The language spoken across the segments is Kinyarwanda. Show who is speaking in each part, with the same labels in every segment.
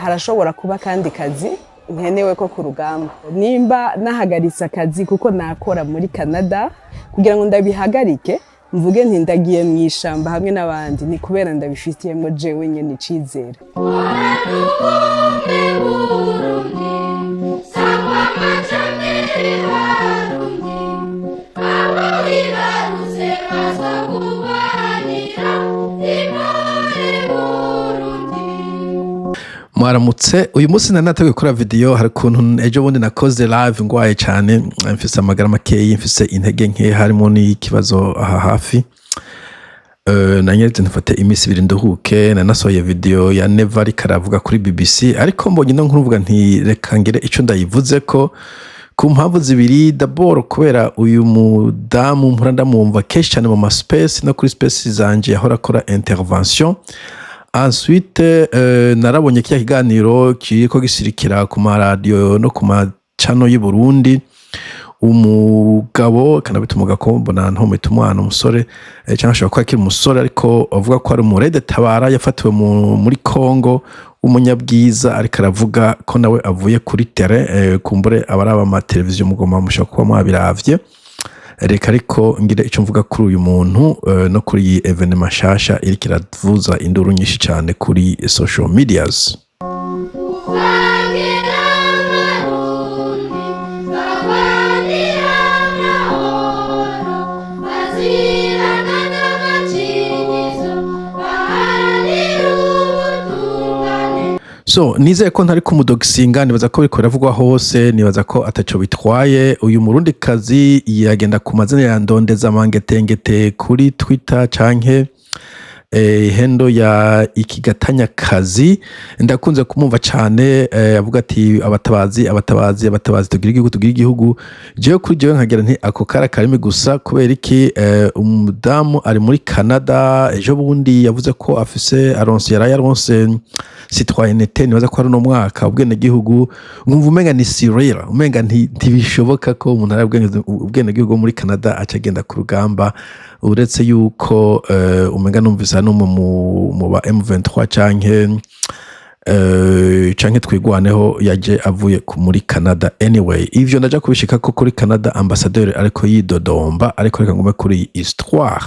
Speaker 1: harashobora kuba kandi kazi nkenewe ko ku rugamba nimba nahagaritse akazi kuko nakora muri Canada kugira ngo ndabihagarike mvuge nti ndagiye mwishamba hamwe n'abandi ni kubera ndabifitiyemo jewe nyene icizere.
Speaker 2: Mwaramutse uyu munsi nanateguye gukora video hari kuntu ejo bundi nakoze live ngwaye cyane mfise amagara makeyi mfise intege nke harimo n'ikibazo aha hafi nanyeretse nfate imisi 2 nduhuke nanasohoye video ya Never karavuga kuri BBC ariko mbonye no nkuruvuga nti reka ngire ico ndayivuze ko ku mpamvu zibiri d'abord kubera uyu mudamu mpora mumva kenshi cyane mu space no kuri space zanje yahora akora intervention. Ensuite narabonye kiya kiganiro kiriko gisirikira ku radio no ku channel y'u Burundi umugabo kanabita umugabo mbona ntomita umwana umusore cyangwa ashobora kuba akiri umusore ariko avuga ko ari umurede Tabara yafatiwe muri Congo umunyabwiza ariko aravuga ko nawe avuye kuri terrain kumbure abaraba ama televiziyo mugoma mushaka kuba mwabiravye reka ariko ngire icyo mvuga kuri uyu muntu no kuri iyi evenement shasha iri kiravuza induru nyinshi cyane kuri social medias. So nizeye ko ntari kumudogisinga nibaza ko biko biravugwa hose nibaza ko ataco bitwaye uyu Umurundikazi yagenda ku mazina ya Ndondeza Mangetengete kuri Twitter canke hendo ya Ikigatanyakazi ndakunze kumumva cyane avuga ati abatabazi tugira igihugu jewe kuri jewe nkagera nti ako karimi gusa kubera iki umudamu ari muri Canada ejo bundi yavuze ko afise yaronse citoyenneté nibaza ko ari no mwaka ubwene gihugu ngumva umenga ni sirera umenga ntibishoboka ko umuntu ari ubwene gihugu muri Canada acagenda ku rugamba uretse yuko umenga numvisa no mu ba M23 canke twigwaneho yaje avuye muri Canada. Anyway ivyo ndaja kubishika ko kuri Canada ambassadeur ariko yidodomba ariko reka ngume kuri histoire.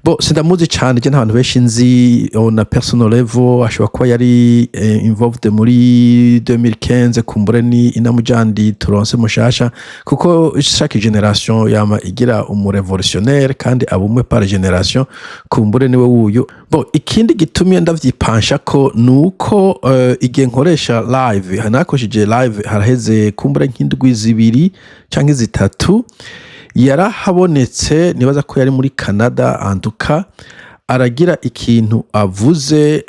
Speaker 2: Bo sindamuzi cyane je n'abantu benshi nzi on a personal level ashobora kuba yari involved muri 2015 kumbure ni inamujandi turonse mushasha kuko chaque generation yama igira umurevolutionnaire kandi abumwe par generation kumbure niwe wuyu. Bo ikindi gitumye ndavyipansha ko nuko igihe nkoresha live hanakoshije live haraheze kumbure nk'indwi zibiri canke zitatu yarahabonetse nibaza ko yari muri Canada antuka aragira ikintu avuze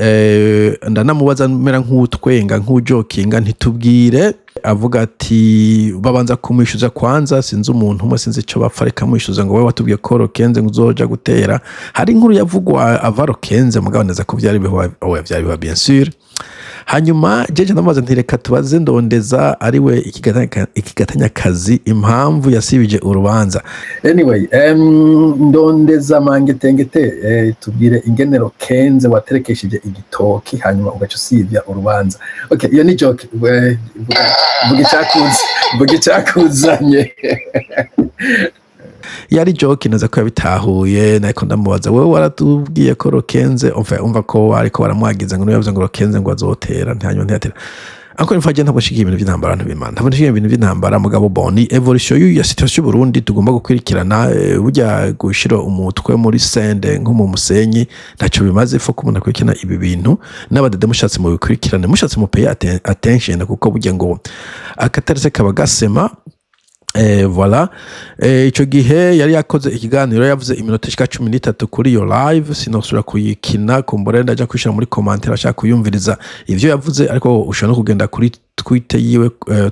Speaker 2: ndanamubaza mera nk'utwenga nk'ujokinga ntitubwire avuga ati babanza kumwishuza kwanza sinzi umuntu umwe sinzi ico bafareka mwishuza ngo wewe watubwiye ko Rokenze nguzoja gutera hari inkuru yavugwa ava Rokenze mugaboneza ko byari biba bien sûr. Hanyuma jeje ndamaze ntireka tubaze Ndondeza ariwe Ikigatanyakazi impamvu yasibije urubanza. Anyway Ndondeza Mangetengete tubwire ingenero Kenze waterekeshije igitoki hanyuma ugaca usibya urubanza. Okay iyo ni joke bugi cyakuzanye yari joke naza ko yabitahuye nako ndamubaza wewe waratubwiye ko Rokenze umva ko ariko baramwagiza ngo yavuze ngo Rokenze ngo azotera ntanywa ntiyatera anko nifaje ntabashikiye ibintu by'intambara ntibimana ntabashikiye ibintu by'intambara mugabo boni evolution ya situation y'u Burundi tugomba gukurikirana burya gushira umutwe muri sende nko mu musenyi ntaco bimaze fo kumuna kwikina ibi bintu n'abadede mushatse mu bikurikirane mushatse mu pay attention kuko burya ngo akatarese kabagasema. Voilà ico gihe yari yakoze ikiganiro yavuze iminota 13 kuri yo live sinosura kuyikina kumbore ndaja kwishira muri commentaire ashaka kuyumviriza ivyo yavuze ariko ushobora kugenda kuri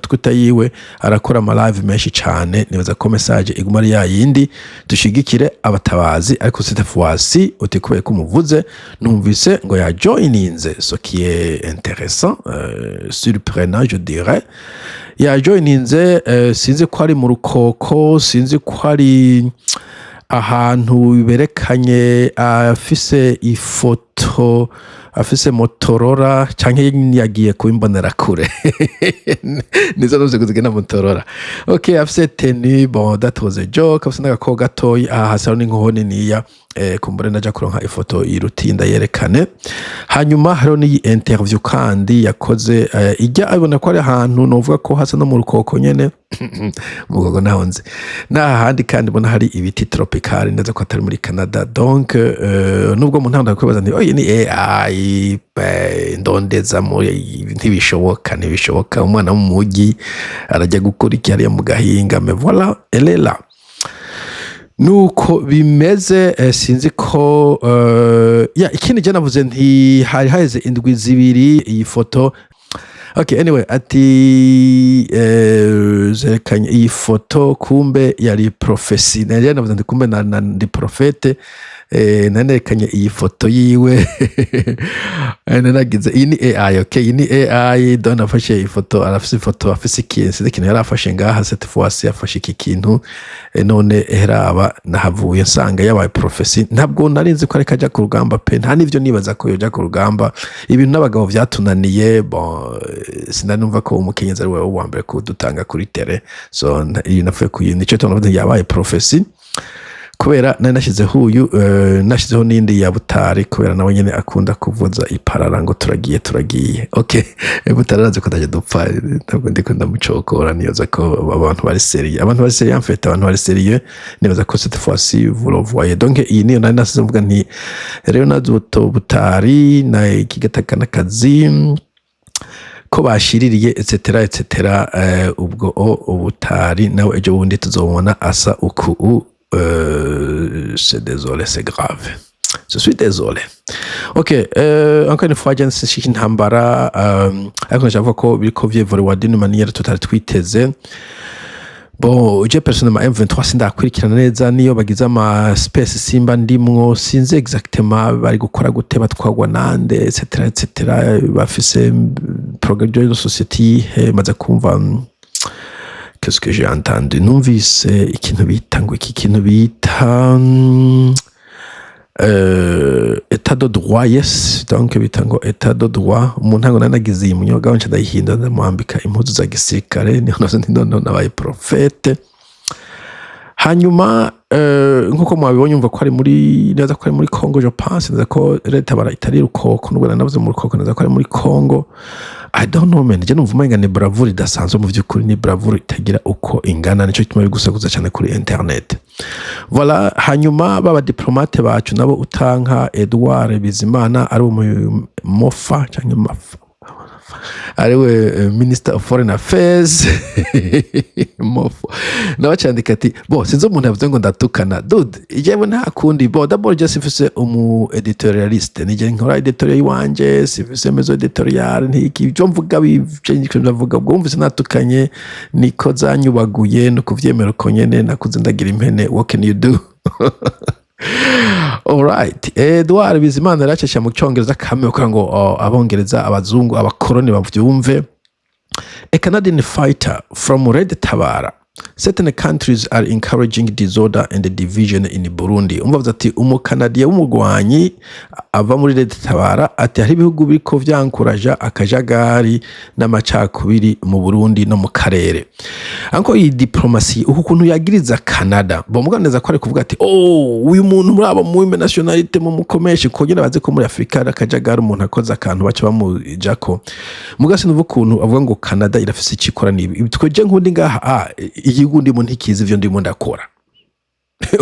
Speaker 2: Twitter yiwe arakora ama live menshi cyane nibaza ko message iguma ari yindi dushigikire abatabazi ariko cette fois-ci utikubeye ko muvuze numvise ngo ya joininze ce qui est intéressant surprenant je dirais ya joininze sinzi ko ari mu rukoko sinzi ko ari ahantu berekanye afise ifoto afise Motorola canke yagiye kubimbonera kure nizo nuze kuzigena Motorola. Okay, afise tenue, bon that was a joke. Afise n'agakobwa gatoyi hasi n'inkoho niniya kumbure naja kuronka ifoto irutinda yerekane. Hanyuma hariho n'iyi interview kandi yakoze ijya abona ko ari ahantu novuga ko hasa no mu rukoko nyene mugogo nahonze n'ahandi kandi bona hari ibiti tropical ndetse ko atari muri Canada. Donc nubwo umuntu ntanda kwibaza nti oye ni AI ndondeza muri ntibishoboka umwana mu mugi arajya gukora iki hariya mu gahinga mais voilà elle est là. Nuko bimeze sinzi ko ikindi je navuze nti hari haheze indwi zibiri iyi foto. Okay, anyway, ati zerekanye iyi foto kumbe yari profesi. Nari navuze nti kumbe ndi profete. Nanerekanye iyi foto yiwe nanagize iyi ni AI. Okay, iyi ni AI don afashe iyi foto, arafise ifoto afise ikintu yarafashe ngaha cette fois afashe iki kintu none heraba nahavuye nsanga yabaye profesi. Ntabwo narinzi ko areka aja ku rugamba pe, nta nivyo nibaza ko yoja ku rugamba. Ibintu n'abagabo vyatunaniye, bon sinanumva ko umukenyezi ari wewe wa mbere kudutanga kuri tele. So iyi nafuye kuyindi cyo tunavuze yabaye profesi. Kubera nari nashizeho uyu nashizeho n'indi ya Butari kubera nawe nyene akunda kuvuza iparara ngo turagiye. Okay, Butari arazi ko ndaje dupfa, ntabwo ndiko ndamucokora. Niyoza ko abantu bari serieux, en fait abantu bari serieux. Niyoza ko cette fois-ci vous le voyez. Donc iyi niyo nari nasize mvuga nti rero nazuto Butari na ikigatakana kazi ko bashiririye etc. Ubwo Ubutari nawe ejo bundi tuzobona asa uku. C'est désolé, c'est grave. Je suis désolé. Ok, encore une fois, Jens Shintambara, ariko ndavuga ko biriko vyevorewa d'une manière tutari twiteze. Bon, je personnellement M23 sindakurikirana neza niyo bagize ama space simba ndimwo, sinzi exactement bari gukora gute, batwagwa nande etc. Bafise programme de société maze kumva. Qu'est-ce que j'ai entendu? Numvise ikintu bita ngo iki kintu bita état de droit. Yes, donc bita ngo état de droit. Umuntu ngo nanagize iyi munyoga wanje ndayihinda ndamwambika impuzu za gisirikare niho none nabaye profete. Hanyuma nkuko mwabibonye umva ko ari muri neza ko ari muri Congo, je pense neza ko Tabara itari rukoko nubwo navuze mu rukoko neza ko ari muri Congo. I don't know man, je numva umenga ni bravure idasanzwe mu vyukuri, ni bravure itagira uko ingana, nico kituma bigusaguza cyane kuri internet. Voilà, hanyuma baba diplomate bacu nabo utanka Edouard Bizimana ari mofa cyangwa mafa ariwe Ministre of Foreign Affairs mofo nawe cyandika ati bo sinzo umuntu yavuze ngo ndatukana dude ijewe nta kundi bo d'abord je sifise editorialiste nije nkora editorial wanje sifise mezo editorial ntiki byo mvuga bicenge ndavuga bwo mvise natukanye niko zanyubaguye no kuvyemera ko nyene nakuze ndagira impene. What can you do? Alright, Edouard Bizimana racesha mu cyongereza kamwe kugira ngo abongereza abazungu abakoroni bavyumve. A Canadian fighter from Red Tabara. Certain countries are encouraging disorder and division in Burundi. Umvavuze ati umukanadiye w'umugwanyi ava muri Red Tabara ati hari ibihugu biriko vyankuraja akajagari n'amacakubiri mu Burundi no mu karere. Anko iyi diplomasi ukuntu yagiriza Canada bomuganeza ko ari kuvuga ati uyu muntu muri abo mu nationalite mu mukomeshe kogera baze ko muri Afrika akajagari umuntu akoza akantu baca bamujako mugase nuvu kuntu avuga ngo Canada irafise ikikora nibi twoje nkundi ngaha igihugu ndimo ntikizi ivyo ndimo ndakora.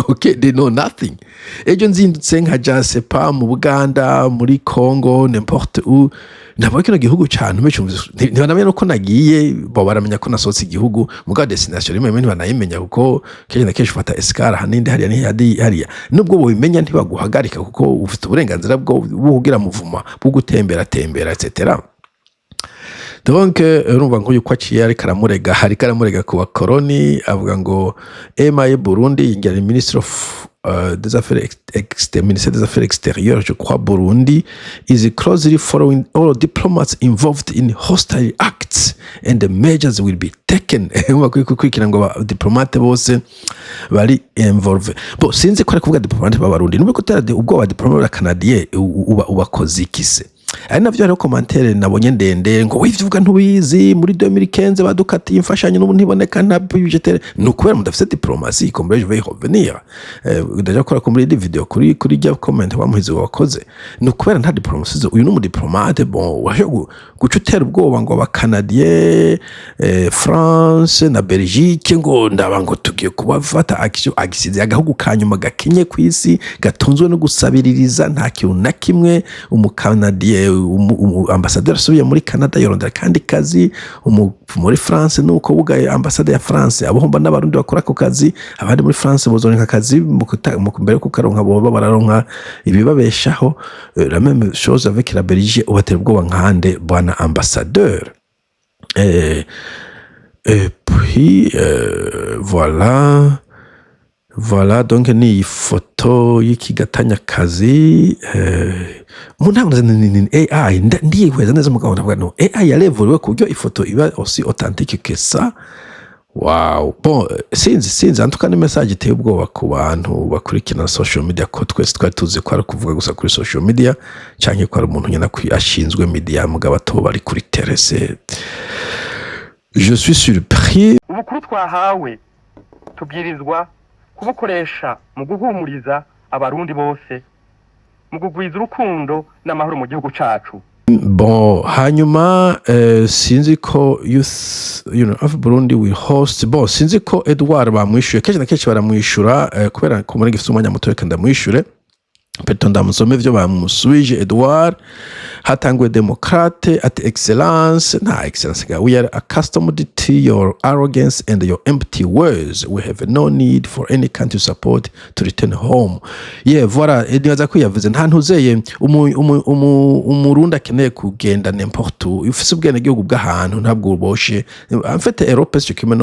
Speaker 2: Okay, they know nothing. Ejo nzindutse nkaja sepa mu Buganda muri Congo n'importe où nabo kino gihugu cyane ntibanamenya nuko nagiye bo baramenya ko nasotse igihugu muga destination rimwe ntibanayimenya kuko kenye na kesho fata escala haninde hariya nubwo bo bimenya ntibaguhagarika kuko ufite uburenganzira bwo buhugira muvuma bwo gutembera etc. Donc urumva ngo yuko aciye ari karamurega ku bakoroni avuga ngo emaye Burundi ingeri Ministre of des Affaires Extérieures, je crois, Burundi is closely following all diplomats involved in hostile acts and the measures will be taken. Kukwikira ngo diplomate bose bari involved. Bo sinzi ko ari kuvuga diplomate b'Abarundi nubwo kutera ubwo ba diplomate Canadien ubakoze ikise. ari navyo rero commentaire nabonye ndende ngo wivyuvuga ntubizi muri 2015 badukatiye imfashanyo n'ubu ntiboneka nta budget n'ukubera mudafite diplomatie comme je vais revenir ndaje gukora ko muri video kuri rya comment bamuhize wakoze n'ukubera nta diplomatie uyu n'umu diplomate bon waje gucutera ubwoba ngo abakanadien France na Belgique ngo ndaba ngo tugiye kubafata action agisize agahugu kanyuma gakenye kwisi gatunzwe no gusabiririza nta kintu na kimwe umukanadien ambassadeur asubiye muri Canada yorondera kandi kazi muri France nuko bugaye ambassadeur ya France abohomba n'abarundi bakora ko kazi abandi muri France bozoneka kazi mu mbere ko karonka bo bararonka ibibabeshaho la même chose avec la Belgique ubatera ubwoba nkande bwana ambassadeur et puis voilà donc ni foto y'ikigatanya kazi muntanguze ni AI ndiyihweza neza mugabo ndavuga no AI yarevuriwe ku buryo ifoto iba aussi authentique que ça. Wow, bon sinzi antuka ni message iteye ubwoba ku bantu bakurikirana social media ko twese twari tuzi ko ari kuvuga gusa kuri social media canke ko ari umuntu nyina ashinzwe media mugabo ato bari kuri terese. Je suis surpris.
Speaker 3: Ubukuru twahawe tubwirizwa kubukoresha mu guhumuriza abarundi bose mu kugwiza urukundo n'amahoro mu gihugu cacu.
Speaker 2: Bon, hanyuma sinzi ko of Burundi will host sinzi ko Edouard bamwishuye kenshi na kenshi baramwishura kubera ko muri gifite umwanya muto reka ndamwishure peto ndamusome vyo bamusubije Edouard hatangwe demokrate at excellence na excellence ga we are accustomed to your arrogance and your empty words. We have no need for any country support to return home. Voilà, nibaza ko yavuze nta ntuzeye umurundi akeneye kugenda n'importe où ufise ubwene gihugu bw'ahantu ntabwo uboshe en fait Europe cyo kimwe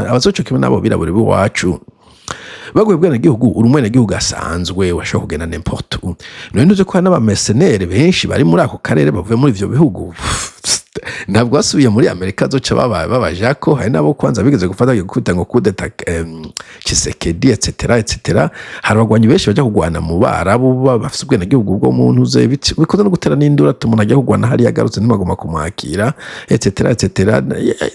Speaker 2: abazoco kimwe nabo birabure biwacu bagwe bwana gihugu urumwene gihugu asanzwe washaka kugenda n'importe où none ntuze ko n'aba mercenaires benshi bari muri ako karere bavuye muri ivyo bihugu ntabwo basubiye muri Amerika zoca babajako hari nabo kwanza bigeze gufata gukubita ngo kudeta Tshisekedi etc hari abagwanyi benshi baje kugwana mu Barabu bafise ubwene gihugu bwo muntu uze bikoze no gutera n'indura tumuntu ajya kugwana hari yagarutse ntibagoma kumwakira etc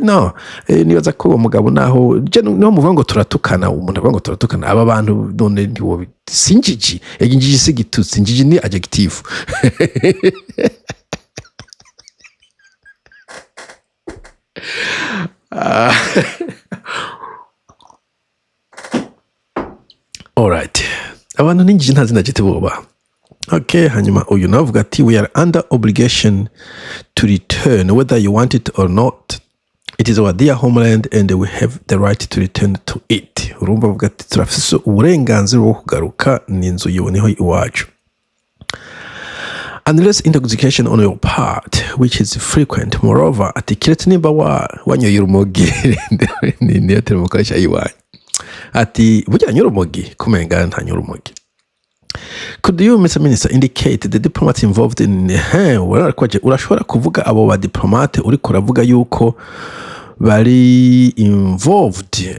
Speaker 2: no nibaza ko umugabo naho no muvuga ngo turatukana umuntu avuga ngo turatukana aba bantu none ntiwo sinjiji injiji sigitutsi injiji ni adjective. All right. Abantu ninjije ntazi ndagite boba. Okay, hanyuma uyu navuga ati we are under obligation to return whether you want it or not. It is our dear homeland and we have the right to return to it. Urumva avuga ati turafise uburenganzira bwo kugaruka n'inzu yiboniho iwacu. Unless intoxication on your part, which is frequent. Moreover, ati kiretse nimba wanyoye urumogi ni Atera mukoresha iwanyu. Ati burya nyurumogi kumenga nta nyurumogi. Could you, Mr. Minister, indicate the diplomats involved in urashobora kuvuga abo ba diplomate uri kuravuga yuko bari involved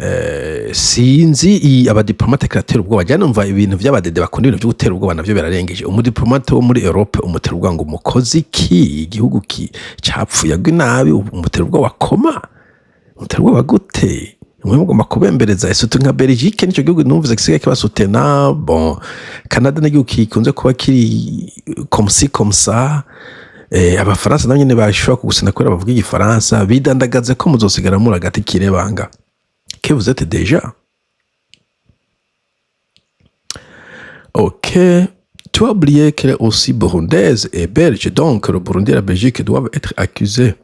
Speaker 2: sinzi aba diplomate kratera ubwoba jana umva ibintu by'abadede bakunda ibintu byo gutera ubwoba navyo birarengeje umudiplomate wo muri Europe umutera ubwango umukozi ki igihugu ki capfuye nabi umutera ubwoba koma umutera ubwoba gute umwe mugomba kubembereza esutu nka Belgique nico gihugu numvuze gisigaye kibasutena bon Canada n'igihugu kikunze kuba kiri comme ça abafaransa nabo nyene bashobora kugusina kwera bavuga igifaransa bidandagaze ko muzosigara muri agati kirebanga que vous êtes déjà ok. Tu as oublié qu'elle est aussi burundaise et belge, donc le Burundi et la Belgique doivent être accusés.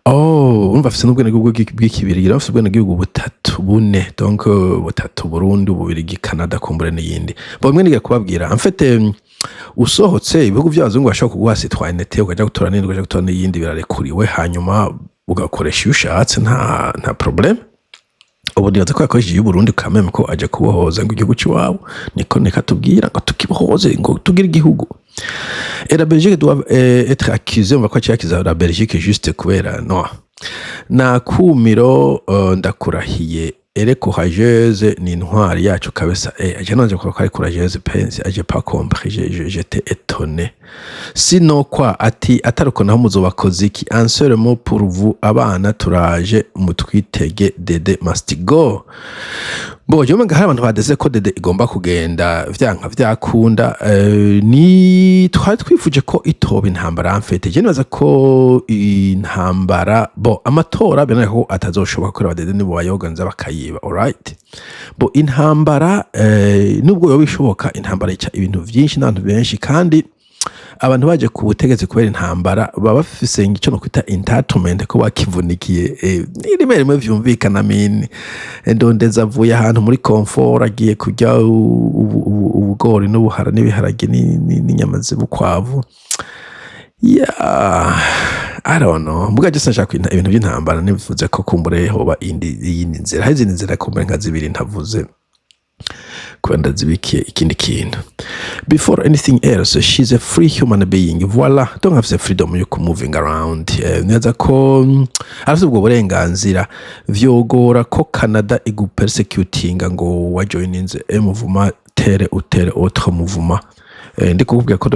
Speaker 2: Oh, on va faire n'ubwo n'ubwo bw'ikibiri gira bafite ubwo butatu bune donc butatu Burundi ububirigi Canada kumbure n'iyindi bomwe niga kubabwira en fait usohotse ibihugu by'abazungu bashaka kuguha citoyenneté ukaja gutora n'indi ukaja gutora n'iyindi birarekuriwe hanyuma ugakoresha ushatse nta problem. Ubu ndibaza ko yakoresheje y'Uburundi kameme ko aje kubohoza ngo igihugu cy'iwabo niko nekatubwira ngo tukibohoze ngo tugire igihugu. Et la Belgique doit être accusée, on va quoi accuser la Belgique juste kubera no na kumiro ndakurahiye elle est courageuse ni intwari yacu kabisa je nanje ko ari courageuse pense j'ai pas compris j'étais étonné sinon quoi ataruko naho muzobakoze iki un seul mot pour vous abana turaje mutwitege Dede Mastigo bo je menga hari abantu badeze ko Dede igomba kugenda vyanka vyakunda ni twifuje ko itoba intambara amfete je nibaza ko intambara bo amatora bene ko atazoshoboka ko Dede nibo bayoganza bakayiba alright bo intambara nubwo yo bishoboka intambara ica ibintu vyinshi n'abantu benshi kandi abantu baje ku butegetsi kubera intambara baba bafise ico no kwita entitlement ko bakivunikiye rimwe vyumvikana mini ndondeza avuye ahantu muri comfort agiye kujya ubugori n'ubuhara n'ibiharage n'inyama z'ubukwavu I don't know mbuga just nshaka ibintu by'intambara nivuze ko kumbure hoba indi nzira hari izindi nzira kumbure nka zibiri ntavuze kwenda zibikiye ikindi kintu before anything else she's a free human being voila don't have the freedom you moving around neza ko afite ubwo burenganzira vyogora ko Canada igupersecutinga ngo wajoininze mouvement tere autre mouvement ndiko kubwira ko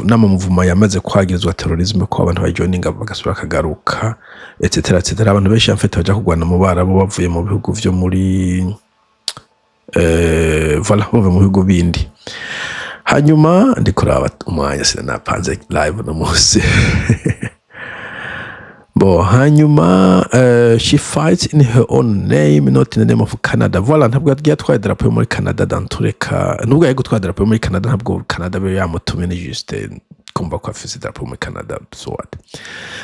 Speaker 2: n'amuvuma yamaze kwagizwa terrorisme ko abantu bajoininga bagasura kagaruka etc abantu benshi amfete baje kugwana mu barabo bavuye mu bihugu vyo muri voilà bove mu bihugu bindi hanyuma ndikuraba umwanya sinapanze live no munsi bo hanyuma she fights in her own name not in the name of Canada voilà ntabwo yatwaye drapeau muri Canada dantureka nubwo yagutwaye drapeau muri Canada ntabwo Canada be yamutumene juste kumva ko afise drapeau muri Canada so what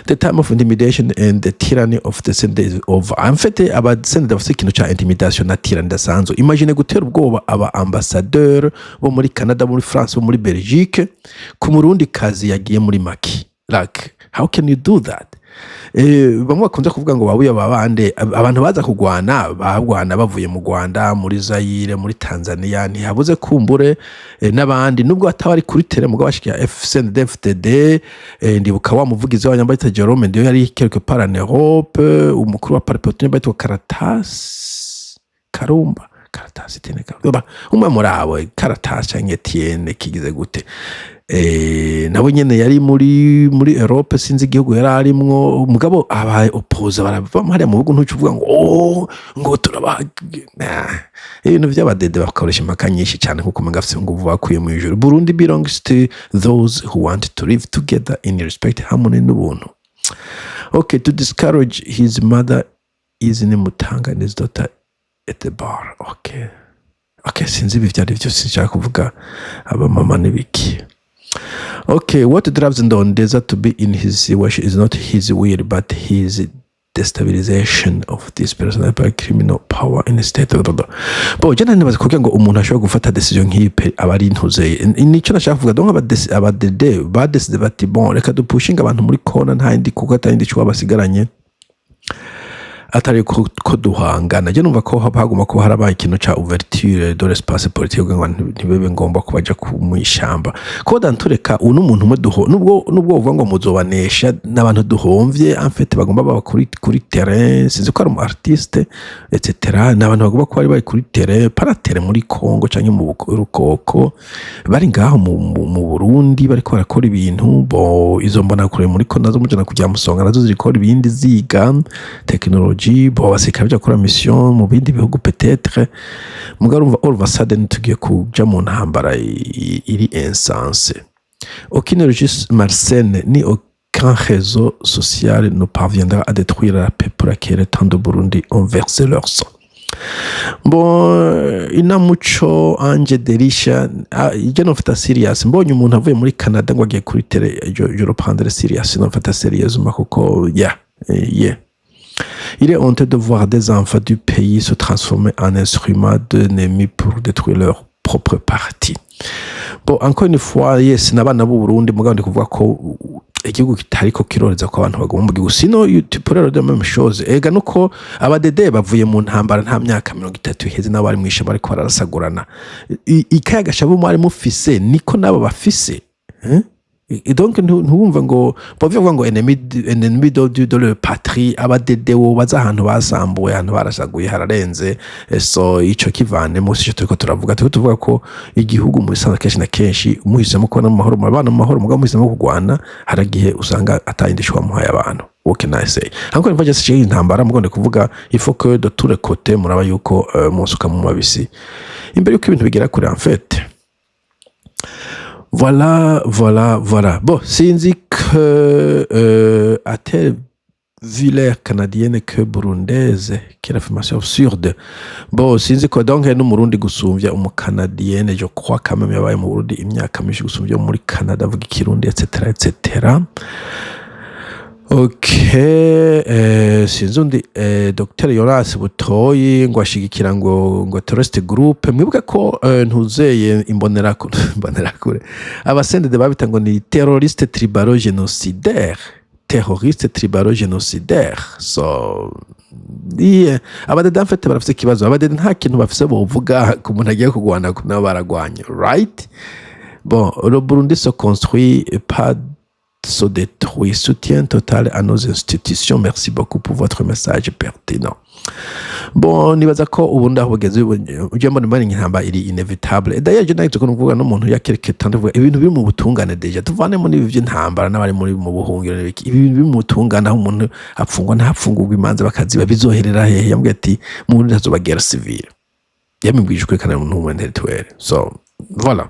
Speaker 2: the time of intimidation and the tyranny of the Sunday over amfete aba Sunday of ikintu cha intimidation na tyranny dasanzwe imagine gutera ubwoba aba ambassadeur bo muri Canada muri France bo muri Belgique ku Umurundikazi yagiye muri Maki like how can you do that bamwe bakunze kuvuga ngo babuye babande abantu baza kugwana bavuye mu Rwanda muri Zaire muri Tanzania ntihabuze kumbure n'abandi nubwo atabari kuri tere mugabo bashikiye FCNDD ndibuka wa muvugizi w'abanyambaye Diolomates ndio yari quelque part en Europe umukuru wa paripotine bayitwa Caratas teneka umwe muri abo Caratas cyangwa Etienne kigize gute nabo nyene yari muri Europe sinzi igihugu yari arimwo umugabo aba opposer barava hariya mu bihugu ntucuvuga ngo turaba ibintu by'abadede bakoresha impaka nyinshi cyane kuko mugafise ngo bakuye mu ijuru Burundi belongs to those who want to live together in respect harmony n'ubuntu okay to discourage his mother is in Mutanga and his daughter at the bar okay sinzi bivyari byo sinshaka kuvuga aba mama n'ibiki. Okay, what drives Ndondeza to be in his situation is not his will, but his destabilization of this person by criminal power in the state. Bo jana nibaza kugira ngo umuntu ashobora gufata decision nk'ipe abari ntuzeye. Nico nashaka kuvuga donc abadede badeside bati bon reka dupushinga abantu muri kona nta indi kuko atandi cyo basigaranye atari ko duhangana je numva ko haguma ko harabaye ikintu ca ouverture de l'espace politique ngo ntibebe ngomba kubaja mu ishamba ko dantureka uno muntu umwe nubwo uvuga ngo muzobanesha n'abantu duhomvye en fait bagomba baba kuri terrain sinzi ko ari mu artiste etc n'abantu bagomba ko bari kuri terrain paratere muri Congo canke mu Rukoko bari ngaho mu Burundi bari ko barakora ibintu bo izo mbona kure muri ko nazo mujana kujya musonga nazo zikora ibindi ziga technology bo basika bya kora mission mu bindi bihugu peut-être mugarumva all of a sudden tugiye kuja mu ntambara iri insensé aucune registre malsaine ni aucun réseau social ne parviendra à détruire la paix pour laquelle tant de Burundi ont versé leur sang. Bon inamuco anje derisha ije no fata serious mbonye umuntu avuye muri Canada ngo agiye kuri tele je reprendre serious no fata sérieusement kuko yeah. Il est honteux de voir des enfants du pays se transformer en instruments d'ennemis pour détruire leur propre parti. Bon, encore une fois, yes, n'abana b'u Burundi mugabo ndi kuvuga ko igihugu kitariko kiroreza ko abantu bagomba gihugu sino pour de même chose ega nuko abadede bavuye mu ntambara nta myaka 30 iheze n'abari mwishe bari ko barasagurana ikayagasha bo mwari mufise niko nabo bafise donc ntumva ngo bavuga ngo ennemi de le patrie abadedewo baza ahantu basambuye ahantu barasaguye hararenze so ico kivane musi cyo turiko tuvuga ko igihugu mu bisanzwe kenshi na kenshi umuhisemo kubona mu mahoro abana mu mahoro mugabo umuhisemo kugwana haragihe usanga atayindishwa muhaye abantu what can I say encore une fois just intambara mugonde kuvuga il faut que de tous les côtés muraba yuko musuka mu mabisi imbere yuko ibintu bigera kure en fait. Voilà. Bon, sinzi que Atera Villers canadienne que burundaise, quelle affirmation absurde. Bon, sinzi ko donc n'umurundi gusumvya umukanadienne, je crois quand même yabaye mu Burundi imyaka myinshi gusumvya muri Canada avuga ikirundi etc. Ok, sinzi undi Dr Yoras Butoyi ngo ashigikira ngo terrorist group mwibuka ko ntuzeye imbonerakure abasendede babita ngo ni terroriste tribalo génocidaire so abadede en fait barafite ikibazo abadede nta kintu bafise bovuga ku muntu agiye kugwana nabo baragwanye right. Bon, le Burundi se construit pas se détruit. Soutien total à nos institutions. Merci beaucoup pour votre message pertinent. Bon, nibaza ko ubundi aho bugeze uje mbona mani nkamba iri inevitable. D'ailleurs je n'ayitse ko nuvuga no muntu ya quelque temps ndavuga ibintu biri mu butungane deja tuvane muri ibi by'intambara n'abari muri mu buhungiro n'ibiki ibintu biri mu butungane aho umuntu apfungwa ntapfungurwa imanza bakaziba bizoherera hehe yambwiye ati mu Burundi hazoba guerre civile yamibwije kwekana mu ntumwe territoire. So voilà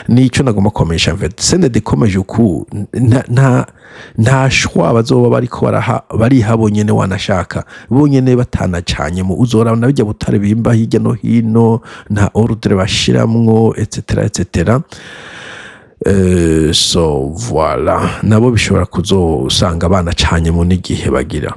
Speaker 2: nico nagomba komesha en fait sende dekomeje uku nta shwa bazoba bariko bari habonyene wanashaka bonyene batanacanye mu uzorabona bijya butare bimba hirya no hino nta ordre bashiramwo etc. So voilà nabo bishobora kuzosanga banacanye mu n'igihe bagira.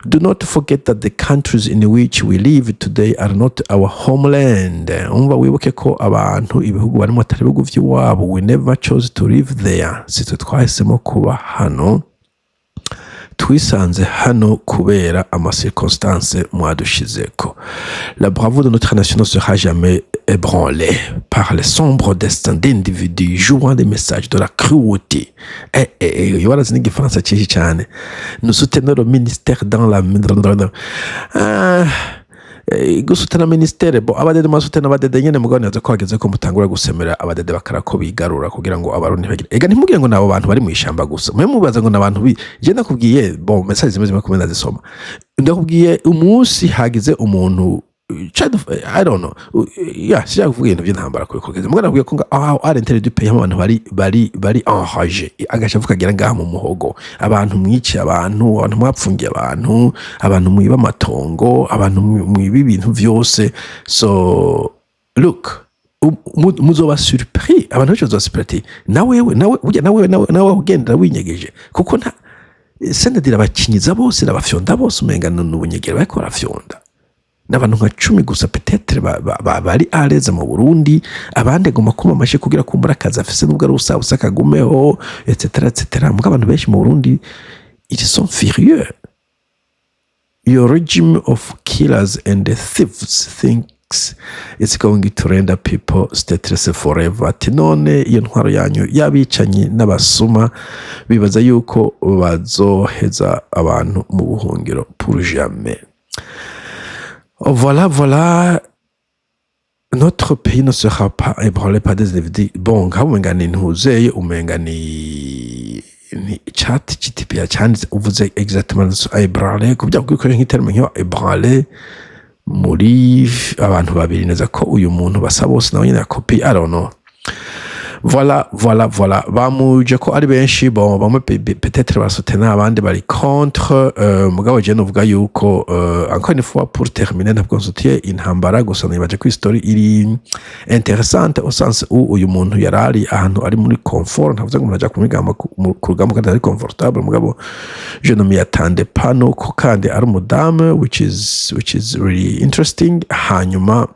Speaker 2: Do not forget that the countries in which we live today are not our homeland. Umva wibuke ko abantu ibihugu barimo atari bihugu vy'iwabo. We never chose to live there. Sitwe twahisemo kuba hano. Twisanze hano kubera ama circonstances mwadushizeko. La bravoure de notre nation ne sera jamais ébranlée par les sombres destins d'individus jouant des messages de la cruauté. Voilà, c'est une différence cyane. Nous soutenons le ministère dans la gusutana ministere bo abadede masutana abadede nyene mugabane yaza kwageze ko mutangura gusemera abadede bakarako bigarura kugira ngo abarundi bagire ega ntimubwire ngo nabo bantu bari mu ishamba gusa mwe mubaza ngo nabantu je ndakubwiye bon message zimeze kumena zisoma ndakubwiye umunsi hagize umuntu I don't know sija kuvuga ibintu by'intambara kuri kugeza mugana kuvuga ko ari intérêt du pays abantu bari enragé agashavuka gira ngaha mu muhogo abantu mwici abantu mwapfungiye abantu mwiba amatongo abantu mwiba ibintu vyose. So look muzoba surpris abantu bazo surpris nawe ugenda winyegeje kuko nta sendedira bakinyiza bose n'abafyonda bose umenga n'ubunyegera bariko barafyonda n'abantu nka 10 gusa peut-être bari areza mu Burundi abandi goma kuma mashe kugira kumbura kaza afise nubwo ari usabusa kagumeho etc. Muga abantu benshi mu Burundi ils sont furieux. Your regime of killers and thieves thinks it's going to render people stateless forever. Ati none iyo ntwaro yanyu yabicanyi n'abasuma bibaza yuko bazoheza abantu mu buhungiro pour jamais. Voilà, notre pays ne sera pas ébranlé par des individus. Bon, quand on gagne ntuzeye umenga ni chat GTP cyanditse uvuze exactement ébranlé kubya kwikoresha nk'iterme nko ébranlé muri abantu babiri neza ko uyu muntu basa bose nawe nyine copy I don't know. Voilà bamuje ko ari benshi bon bamwe peut-être basutena abandi bari contre mugabo je novuga yuko encore une fois pour terminer ntabwo nsutiye intambara gusa nibaje ko history iri intéressante au sens où uyu muntu yarari ahantu ari muri confort ntavuze ngo muraja kumigamba ku rugamba kandi ari comfortable mugabo je ne m'y attendais pas no ko kandi ari umudame which is really interesting. Hanyuma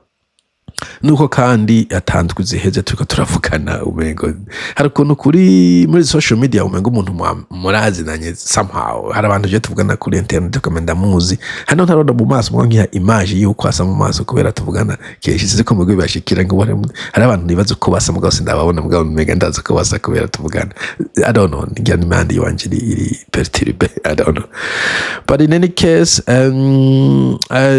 Speaker 2: nuko kandi atanzwe ziheze turiko turavugana umengo hari ukuntu kuri muri social media umengo umuntu murazinanye somehow hari abantu je tuvugana kuri internet tukamenda muzi hano ntaronda mu maso mwangiha image yuko asa mu maso kubera tuvugana keshi ziko mu gwe bashikira ngo hari abantu nibaza ko basa mugabo sindababona mugabo mega ndaza ko basa kubera tuvugana I don't know ngira nimandi wanje iri perturbe I don't know but in any case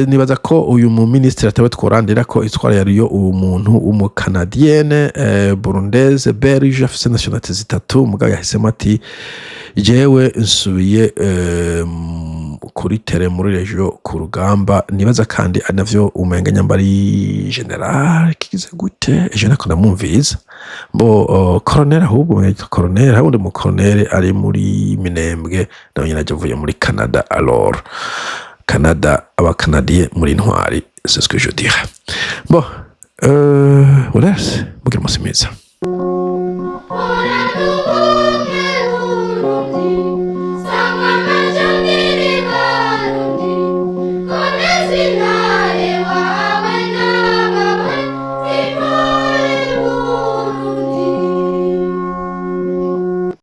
Speaker 2: nibaza ko uyu mu ministre atawe tworandira ko itwara yariyo umuntu umukanadienne burundaise belge afise nationalité zitatu mugabo yahisemo ati jewe nsubiye kuri tere muri regio ku rugamba nibaza kandi anavyo umenga nyambari general kigize gute je nakona mumviza bo colonel ahubwo colonel habundi mu colonel ari muri Minembwe nawe nyina avuye muri Canada alors Canada abakanadiye muri ntwari c'est ce que je dirais bon voilà mugira umunsi mwiza